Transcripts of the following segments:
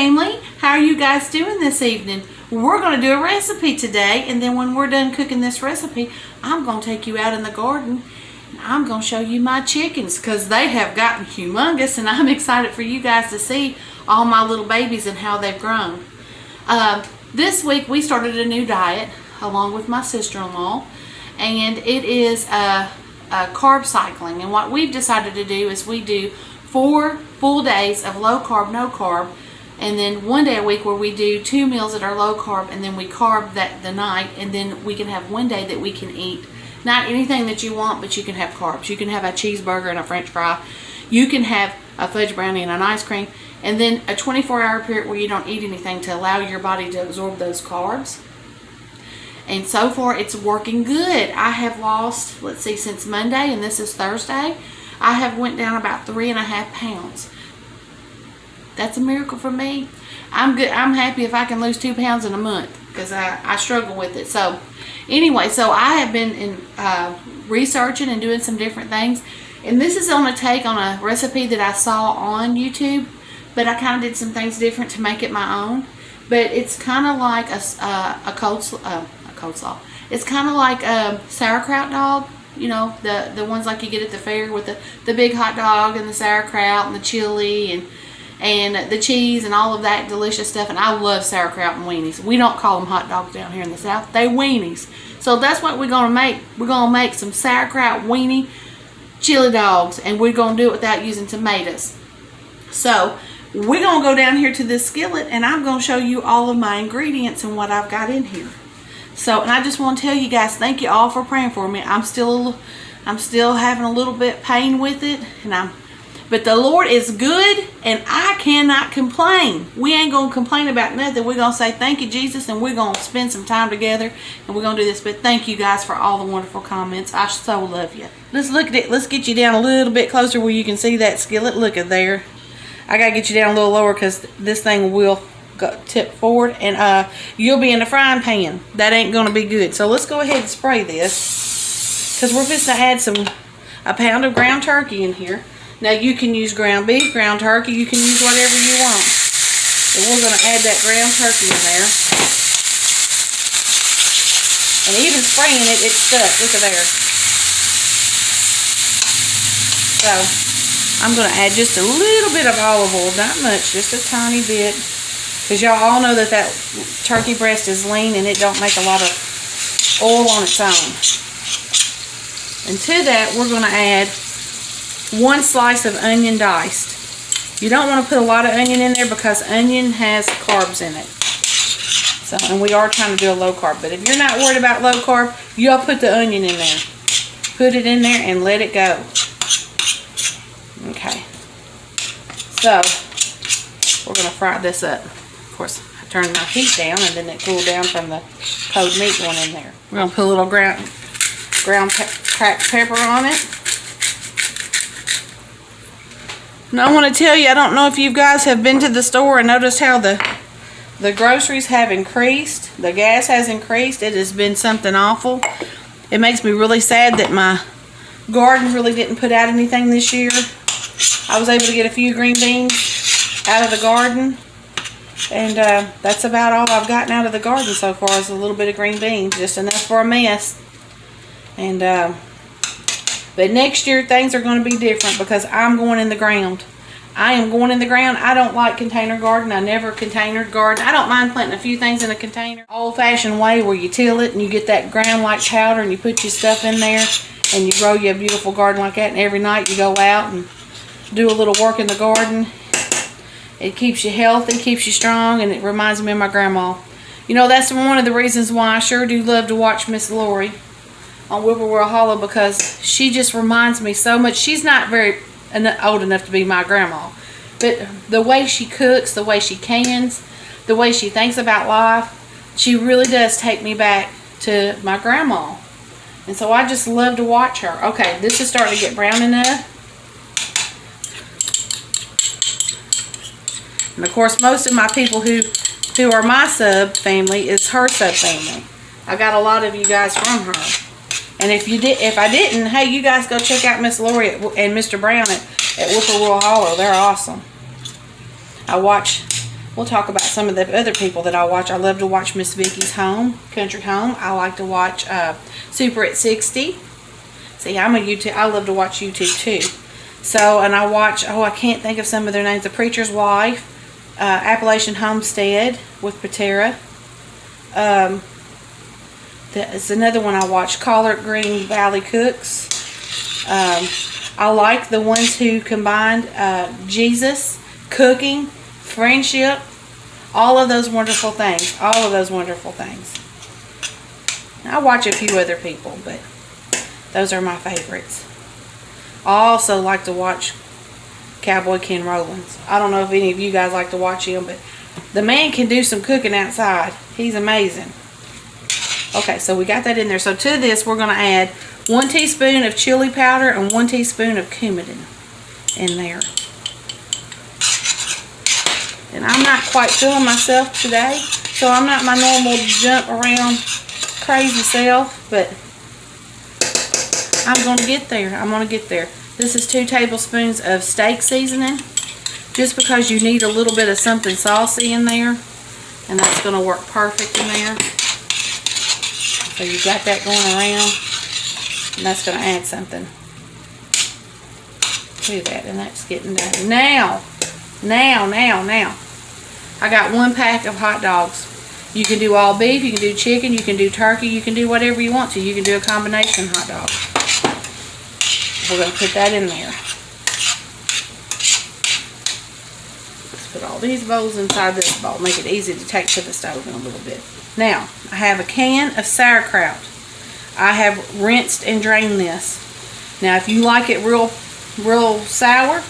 family, how are you guys doing this evening? We're going to do a recipe today, and then when we're done cooking this recipe, I'm going to take you out in the garden and I'm going to show you my chickens because they have gotten humongous, and I'm excited for you guys to see all my little babies and how they've grown. This week we started a new diet along with my sister-in-law, and it is carb cycling. And what we've decided to do is we do 4 full days of low carb, no carb, and then 1 day a week where we do 2 meals that are low carb, and then we carb the night, and then we can have 1 day that we can eat not anything that you want, but you can have carbs. You can have a cheeseburger and a french fry. You can have a fudge brownie and an ice cream, and then a 24-hour period where you don't eat anything to allow your body to absorb those carbs. And so far it's working good. I have lost, let's see, since Monday, and this is Thursday, I have went down about 3.5 pounds. That's a miracle for me. I'm good. I'm happy if I can lose 2 pounds in a month because I struggle with it. So anyway, so I have been researching and doing some different things, and this is on a take on a recipe that I saw on YouTube, but I kind of did some things different to make it my own. But it's kind of like a coleslaw. It's kind of like a sauerkraut dog. You know, the ones like you get at the fair with the big hot dog and the sauerkraut and the chili and the cheese and all of that delicious stuff. And I love sauerkraut and weenies. We don't call them hot dogs down here in the South. They weenies. So that's what we're going to make. We're going to make some sauerkraut weenie chili dogs, and we're going to do it without using tomatoes. So we're going to go down here to this skillet, and I'm going to show you all of my ingredients and what I've got in here. So, and I just want to tell you guys, thank you all for praying for me. I'm still having a little bit pain with it, but the Lord is good, and I cannot complain. We ain't going to complain about nothing. We're going to say thank you, Jesus, and we're going to spend some time together, and we're going to do this. But thank you guys for all the wonderful comments. I so love you. Let's look at it. Let's get you down a little bit closer where you can see that skillet. Look at there. I got to get you down a little lower because this thing will tip forward, and you'll be in the frying pan. That ain't going to be good. So let's go ahead and spray this because we're just going to add a pound of ground turkey in here. Now you can use ground beef, ground turkey, you can use whatever you want. So we're going to add that ground turkey in there. And even spraying it, it's stuck. Look at there. So I'm going to add just a little bit of olive oil, not much, just a tiny bit. Because y'all all know that turkey breast is lean and it don't make a lot of oil on its own. And to that, we're going to add 1 slice of onion diced. You don't want to put a lot of onion in there because onion has carbs in it. So, and we are trying to do a low carb. But if you're not worried about low carb, you'll put the onion in there. Put it in there and let it go. Okay. So, we're going to fry this up. Of course, I turned my heat down and then it cooled down from the cold meat going in there. We're going to put a little ground cracked pepper on it. And I want to tell you, I don't know if you guys have been to the store and noticed how the groceries have increased. The gas has increased. It has been something awful. It makes me really sad that my garden really didn't put out anything this year. I was able to get a few green beans out of the garden. And that's about all I've gotten out of the garden so far is a little bit of green beans. Just enough for a mess. And but next year things are going to be different because I'm going in the ground. I am going in the ground. I don't like container garden. I never container garden. I don't mind planting a few things in a container. Old-fashioned way where you till it and you get that ground-like powder and you put your stuff in there and you grow you a beautiful garden like that, and every night you go out and do a little work in the garden. It keeps you healthy, keeps you strong, and it reminds me of my grandma. You know, that's one of the reasons why I sure do love to watch Miss Lori on Whippoorwill Hollow, because she just reminds me so much. She's not very old enough to be my grandma, but the way she cooks, the way she cans, the way she thinks about life, she really does take me back to my grandma. And so I just love to watch her. Okay, this is starting to get brown enough. And of course, most of my people who are my sub family is her sub family. I got a lot of you guys from her. And if I didn't, hey, you guys go check out Miss Lori and Mr. Brown at Whippoorwill Hollow. They're awesome. I watch we'll talk about some of the other people that I watch. I love to watch Miss Vicky's Country Home. I like to watch Super at 60. See, I'm a YouTube. I love to watch YouTube too. So, and I watch, I can't think of some of their names. The Preacher's Wife, Appalachian Homestead with Patera. There's another one I watch, Collard Green Valley Cooks. I like the ones who combined Jesus, cooking, friendship, all of those wonderful things. All of those wonderful things. I watch a few other people, but those are my favorites. I also like to watch Cowboy Ken Rollins. I don't know if any of you guys like to watch him, but the man can do some cooking outside. He's amazing. Okay, so we got that in there. So to this, we're going to add 1 teaspoon of chili powder and 1 teaspoon of cumin in there. And I'm not quite feeling myself today, so I'm not my normal jump around crazy self, but I'm going to get there. I'm going to get there. This is 2 tablespoons of steak seasoning, just because you need a little bit of something saucy in there, and that's going to work perfect in there. So you got that going around, and that's going to add something to that, and that's getting done. Now, I got 1 pack of hot dogs. You can do all beef, you can do chicken, you can do turkey, you can do whatever you want to. You can do a combination hot dog. We're going to put that in there. Let's put all these bowls inside this bowl. Make it easy to take to the stove in a little bit. Now, I have a can of sauerkraut. I have rinsed and drained this. Now, if you like it real sour,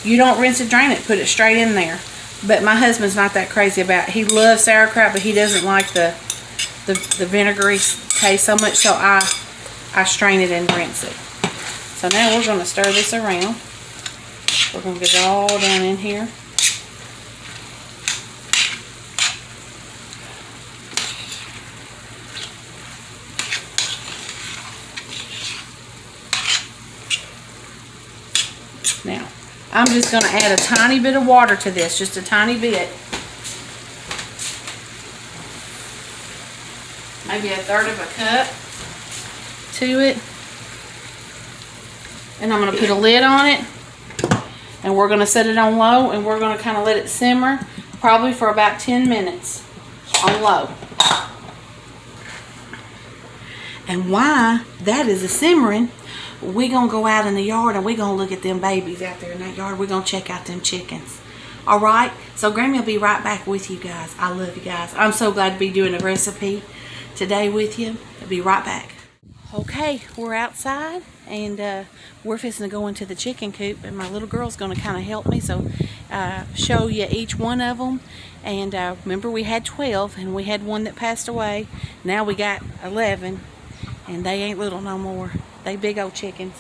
you don't rinse and drain it. Put it straight in there. But my husband's not that crazy about it. He loves sauerkraut, but he doesn't like the vinegary taste so much, so I strain it and rinse it. So now we're going to stir this around. We're going to get it all down in here. Now, I'm just going to add a tiny bit of water to this, just a tiny bit. Maybe 1/3 of a cup to it. And I'm going to put a lid on it. And we're going to set it on low, and we're going to kind of let it simmer probably for about 10 minutes on low. And while that is simmering, we're going to go out in the yard and we're going to look at them babies out there in that yard. We're going to check out them chickens. Alright? So Grammy will be right back with you guys. I love you guys. I'm so glad to be doing a recipe today with you. I'll be right back. Okay, we're outside and we're fixing to go into the chicken coop, and my little girl's going to kind of help me, so show you each one of them. And remember, we had 12 and we had one that passed away. Now we got 11, and they ain't little no more. They big old chickens.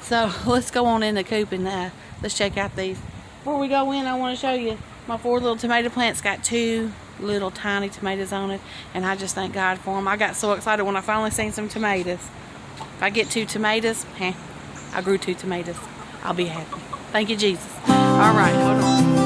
So let's go on in the coop and let's check out these. Before we go in, I want to show you my 4 little tomato plants. Got 2 little tiny tomatoes on it, and I just thank God for them. I got so excited when I finally seen some tomatoes. If I get 2 tomatoes, I grew 2 tomatoes. I'll be happy. Thank you, Jesus. All right, hold on.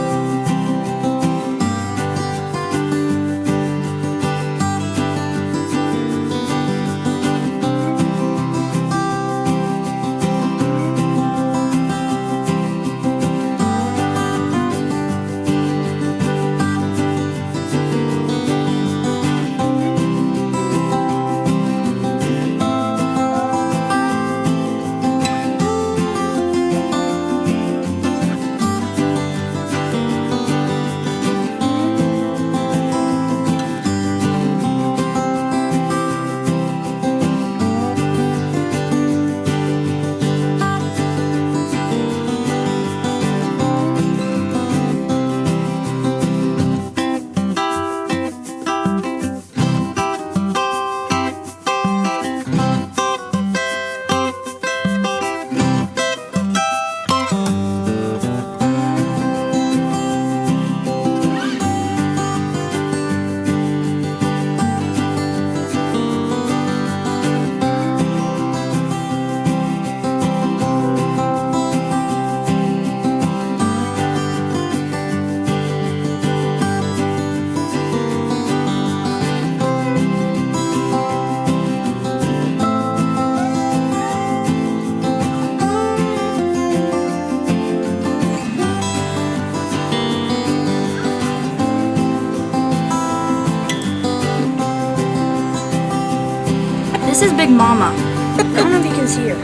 big mama. I don't know if you can see her.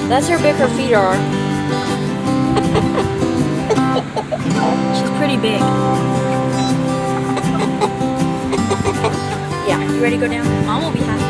That's how big her feet are. She's pretty big. Yeah, you ready to go down? Mom will be happy.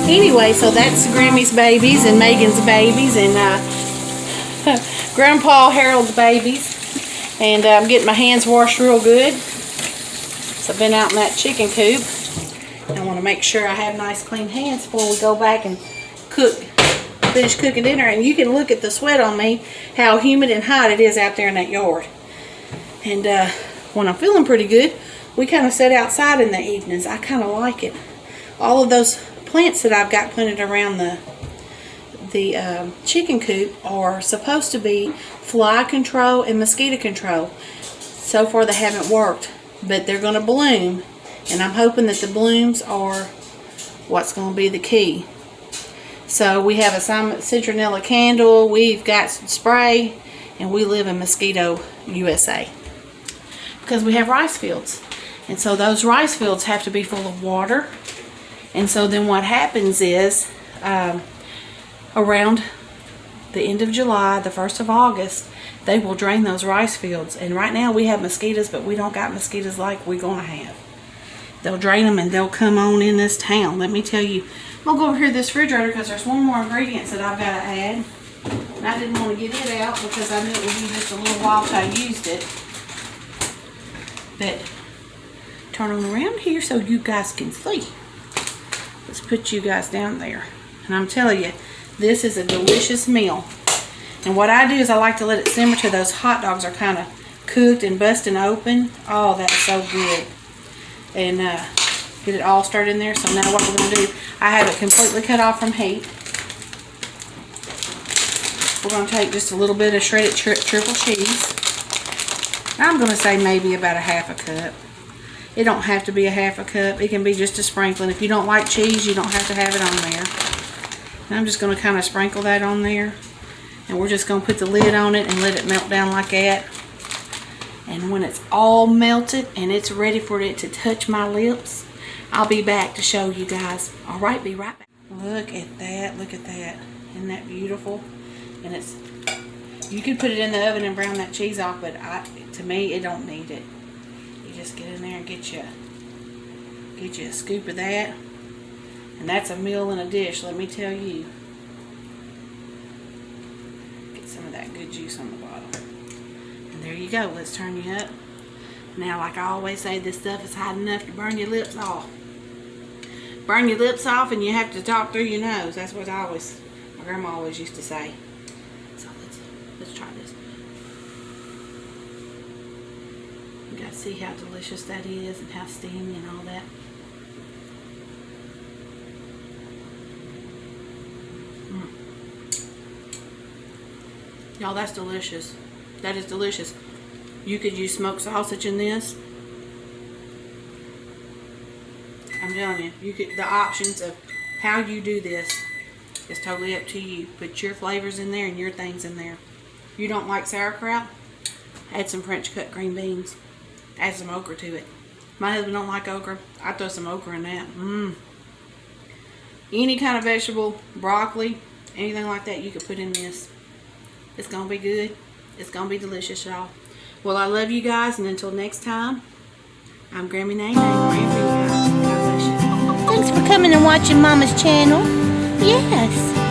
Anyway, so that's Grammy's babies and Megan's babies and Grandpa Harold's babies. And I'm getting my hands washed real good. So I've been out in that chicken coop. I want to make sure I have nice clean hands before we go back and finish cooking dinner. And you can look at the sweat on me, how humid and hot it is out there in that yard. And when I'm feeling pretty good, we kind of sit outside in the evenings. I kind of like it. All of those plants that I've got planted around the chicken coop are supposed to be fly control and mosquito control. So far they haven't worked, but they're going to bloom, and I'm hoping that the blooms are what's going to be the key. So we have a citronella candle, we've got some spray, and we live in Mosquito USA because we have rice fields, and so those rice fields have to be full of water. And so then what happens is around the end of July, the 1st of August, they will drain those rice fields. And right now we have mosquitoes, but we don't got mosquitoes like we're going to have. They'll drain them and they'll come on in this town. Let me tell you, I'm going to go over here to this refrigerator because there's one more ingredient that I've got to add. And I didn't want to get it out because I knew it would be just a little while till I used it. But turn them around here so you guys can see. Let's put you guys down there. And I'm telling you, this is a delicious meal. And what I do is I like to let it simmer till those hot dogs are kind of cooked and busting open. Oh, that's so good. And get it all stirred in there. So now what we're going to do, I have it completely cut off from heat. We're going to take just a little bit of shredded triple cheese. I'm going to say maybe about a half a cup. It don't have to be a half a cup. It can be just a sprinkling. If you don't like cheese, you don't have to have it on there. And I'm just going to kind of sprinkle that on there. And we're just going to put the lid on it and let it melt down like that. And when it's all melted and it's ready for it to touch my lips, I'll be back to show you guys. Alright, be right back. Look at that. Look at that. Isn't that beautiful? And it's, you could put it in the oven and brown that cheese off, but to me, it don't need it. Just get in there and get you a scoop of that, and that's a meal in a dish, let me tell you. Get some of that good juice on the bottom, and there you go. Let's turn you up. Now, like I always say, this stuff is hot enough to burn your lips off. Burn your lips off, and you have to talk through your nose. That's what my grandma always used to say. So let's try this. You guys see how delicious that is and how steamy and all that. Y'all, that's delicious. That is delicious. You could use smoked sausage in this. I'm telling you, the options of how you do this is totally up to you. Put your flavors in there and your things in there. You don't like sauerkraut? Add some French cut green beans. Add some okra to it. My husband don't like okra. I throw some okra in that. Any kind of vegetable, broccoli, anything like that, you could put in this. It's gonna be good. It's gonna be delicious, y'all. Well, I love you guys, and until next time, I'm Grammy Nene. Praying for you guys. God bless you. Thanks for coming and watching Mama's channel. Yes.